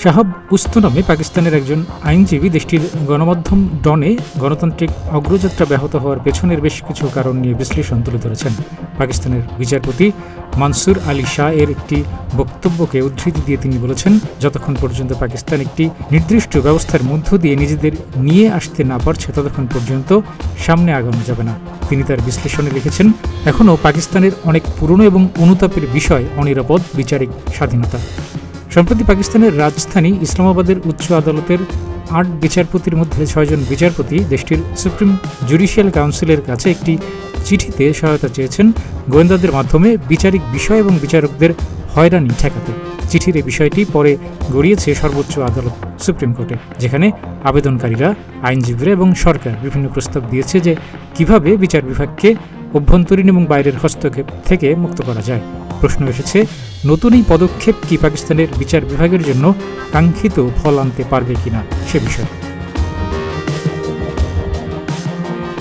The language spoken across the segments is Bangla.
শাহাব উস্তু নামে পাকিস্তানের একজন আইনজীবী দেশটির গণমাধ্যম ডনে গণতান্ত্রিক অগ্রযাত্রা ব্যাহত হওয়ার পেছনের বেশ কিছু কারণ নিয়ে বিশ্লেষণ তুলে ধরেছেন। পাকিস্তানের বিচারপতি মানসুর আলী শাহ এর একটি বক্তব্যকে উদ্ধৃতি দিয়ে তিনি বলেছেন, যতক্ষণ পর্যন্ত পাকিস্তান একটি নির্দিষ্ট ব্যবস্থার মধ্য দিয়ে নিজেদের নিয়ে আসতে না পারছে ততক্ষণ পর্যন্ত সামনে আগানো যাবে না। তিনি তার বিশ্লেষণে লিখেছেন, এখনও পাকিস্তানের অনেক পুরনো এবং অনুতাপের বিষয় অনিরাপদ বিচারিক স্বাধীনতা। সম্প্রতি পাকিস্তানের রাজধানী ইসলামাবাদের উচ্চ আদালতের ৮ বিচারপতির মধ্যে ৬ জন বিচারপতি দেশটির সুপ্রিম জুডিশিয়াল কাউন্সিলের কাছে একটি চিঠিতে সহায়তা চেয়েছেন গোয়েন্দাদের মাধ্যমে বিচারিক বিষয় এবং বিচারকদের হয়রানি ঠেকাতে। চিঠির এই বিষয়টি পরে গড়িয়েছে সর্বোচ্চ আদালত সুপ্রিম কোর্টে, যেখানে আবেদনকারীরা, আইনজীবীরা এবং সরকার বিভিন্ন প্রস্তাব দিয়েছে যে কিভাবে বিচার বিভাগকে অভ্যন্তরীণ এবং বাইরের হস্তক্ষেপ থেকে মুক্ত করা যায়। প্রশ্ন এসেছে, নতুন এই পদক্ষেপ কি পাকিস্তানের বিচার বিভাগের জন্য কাঙ্ক্ষিত ফল আনতে পারবে কিনা সে বিষয়ে।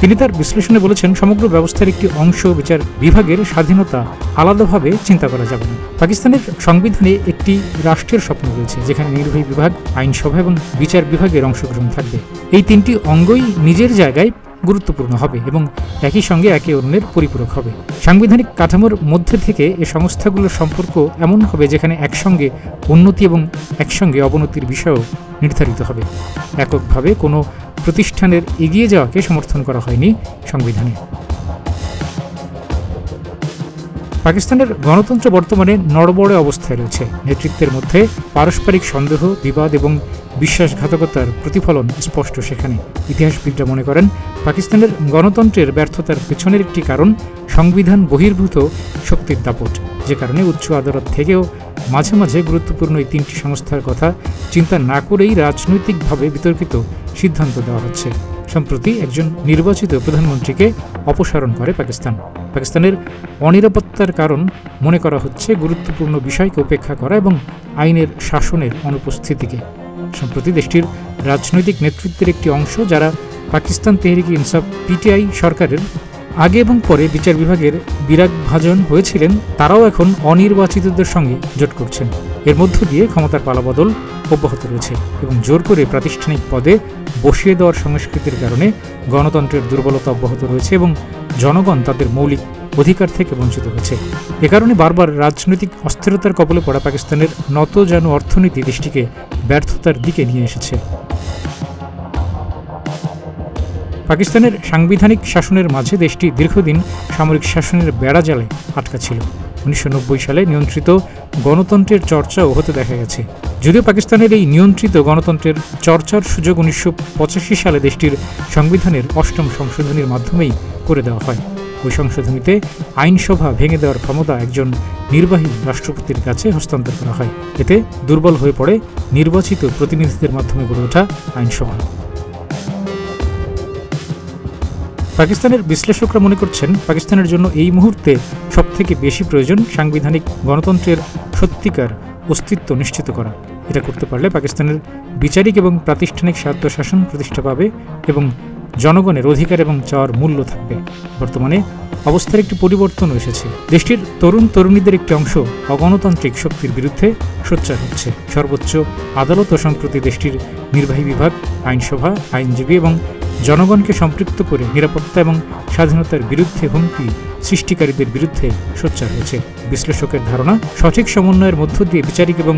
তিনি তার বিশ্লেষণে বলেছেন, সমগ্র ব্যবস্থার একটি অংশ বিচার বিভাগের স্বাধীনতা আলাদাভাবে চিন্তা করা যাবে না। পাকিস্তানের সংবিধানে একটি রাষ্ট্রের স্বপ্ন রয়েছে, যেখানে নির্বাহী বিভাগ, আইনসভা এবং বিচার বিভাগের অংশগ্রহণ থাকবে। এই তিনটি অঙ্গই নিজের জায়গায় গুরুত্বপূর্ণ হবে এবং একই সঙ্গে একে অন্যের পরিপূরক হবে। সাংবিধানিক কাঠামোর মধ্যে থেকে এ সংস্থাগুলোর সম্পর্ক এমন হবে যেখানে একসঙ্গে উন্নতি এবং একসঙ্গে অবনতির বিষয়ও নির্ধারিত হবে। এককভাবে কোনো প্রতিষ্ঠানের এগিয়ে যাওয়াকে সমর্থন করা হয়নি সংবিধানে। পাকিস্তানের গণতন্ত্র বর্তমানে নড়বড়ে অবস্থায় রয়েছে। নেতৃত্বের মধ্যে পারস্পরিক সন্দেহ, বিবাদ এবং বিশ্বাসঘাতকতার প্রতিফলন স্পষ্ট সেখানে। ইতিহাসবিদরা মনে করেন, পাকিস্তানের গণতন্ত্রের ব্যর্থতার পেছনের একটি কারণ সংবিধান বহির্ভূত শক্তির দাপট, যে কারণে উচ্চ আদালত থেকেও মাঝে মাঝে গুরুত্বপূর্ণ এই তিনটি সংস্থার কথা চিন্তা না করেই রাজনৈতিকভাবে বিতর্কিত সিদ্ধান্ত দেওয়া হচ্ছে। সম্প্রতি একজন নির্বাচিত প্রধানমন্ত্রীকে অপসারণ করে পাকিস্তান। পাকিস্তানের অনিরাপত্তার কারণ মনে করা হচ্ছে গুরুত্বপূর্ণ বিষয়কে উপেক্ষা করা এবং আইনের শাসনের অনুপস্থিতিকে। সম্প্রতি দেশটির রাজনৈতিক নেতৃত্বের একটি অংশ, যারা পাকিস্তান তেহরিক ইনসাফ পিটিআই সরকারের আগে এবং পরে বিচার বিভাগের বিরাগভাজন হয়েছিলেন, তারাও এখন অনির্বাচিতদের সঙ্গে জোট করছেন। এর মধ্য দিয়ে ক্ষমতার পালাবদল অব্যাহত রয়েছে এবং জোর করে প্রাতিষ্ঠানিক পদে বসিয়ে দেওয়ার সংস্কৃতির কারণে গণতন্ত্রের দুর্বলতা অব্যাহত রয়েছে এবং জনগণ তাদের মৌলিক অধিকার থেকে বঞ্চিত হয়েছে। এ কারণে বারবার রাজনৈতিক অস্থিরতার কবলে পড়া পাকিস্তানের নতজানু অর্থনীতি দেশটিকে ব্যর্থতার দিকে নিয়ে এসেছে। পাকিস্তানের সাংবিধানিক শাসনের মাঝে দেশটি দীর্ঘদিন সামরিক শাসনের বেড়াজালে আটকা ছিল। 1990 সালে নিয়ন্ত্রিত গণতন্ত্রের চর্চাও হতে দেখা গেছে। যদিও পাকিস্তানের এই নিয়ন্ত্রিত গণতন্ত্রের চর্চার সুযোগ 1985 সালে দেশটির সংবিধানের 8ম সংশোধনীর মাধ্যমেই করে দেওয়া হয়। ওই সংশোধনীতে আইনসভা ভেঙে দেওয়ার ক্ষমতা একজন নির্বাহী রাষ্ট্রপতির কাছে হস্তান্তর করা হয়। এতে দুর্বল হয়ে পড়ে নির্বাচিত প্রতিনিধিদের মাধ্যমে গড়ে ওঠা আইনসভা। পাকিস্তানের বিশ্লেষকরা মনে করছেন, পাকিস্তানের জন্য এই মুহূর্তে সবথেকে বেশি প্রয়োজন সাংবিধানিক গণতন্ত্রের সত্যিকার অস্তিত্ব নিশ্চিত করা। এটা করতে পারলে পাকিস্তানের বিচারিক এবং প্রাতিষ্ঠানিক স্বায়ত্তশাসন প্রতিষ্ঠা পাবে এবং জনগণের অধিকার এবং চাওয়ার মূল্য থাকবে। বর্তমানে অবস্থার একটি পরিবর্তন এসেছে। দেশটির তরুণ তরুণীদের একটি অংশ অগণতান্ত্রিক শক্তির বিরুদ্ধে সোচ্চার হচ্ছে। সর্বোচ্চ আদালত সম্প্রতি দেশটির নির্বাহী বিভাগ, আইনসভা, আইনজীবী এবং জনগণকে সম্পৃক্ত করে নিরাপত্তা এবং স্বাধীনতার বিরুদ্ধে হুমকি সৃষ্টিকারীদের বিরুদ্ধে সোচ্চার হয়েছে। বিশ্লেষকের ধারণা, সঠিক সমন্বয়ের মধ্য দিয়ে বিচারিক এবং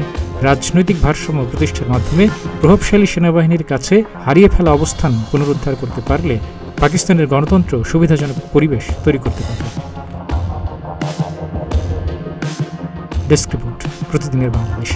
রাজনৈতিক ভারসাম্য প্রতিষ্ঠার মাধ্যমে প্রভাবশালী সেনাবাহিনীর কাছে হারিয়ে ফেলা অবস্থান পুনরুদ্ধার করতে পারলে পাকিস্তানের গণতন্ত্র সুবিধাজনক পরিবেশ তৈরি করতে পারবে। ডেস্ক রিপোর্ট, প্রতিদিনের বাংলাদেশ।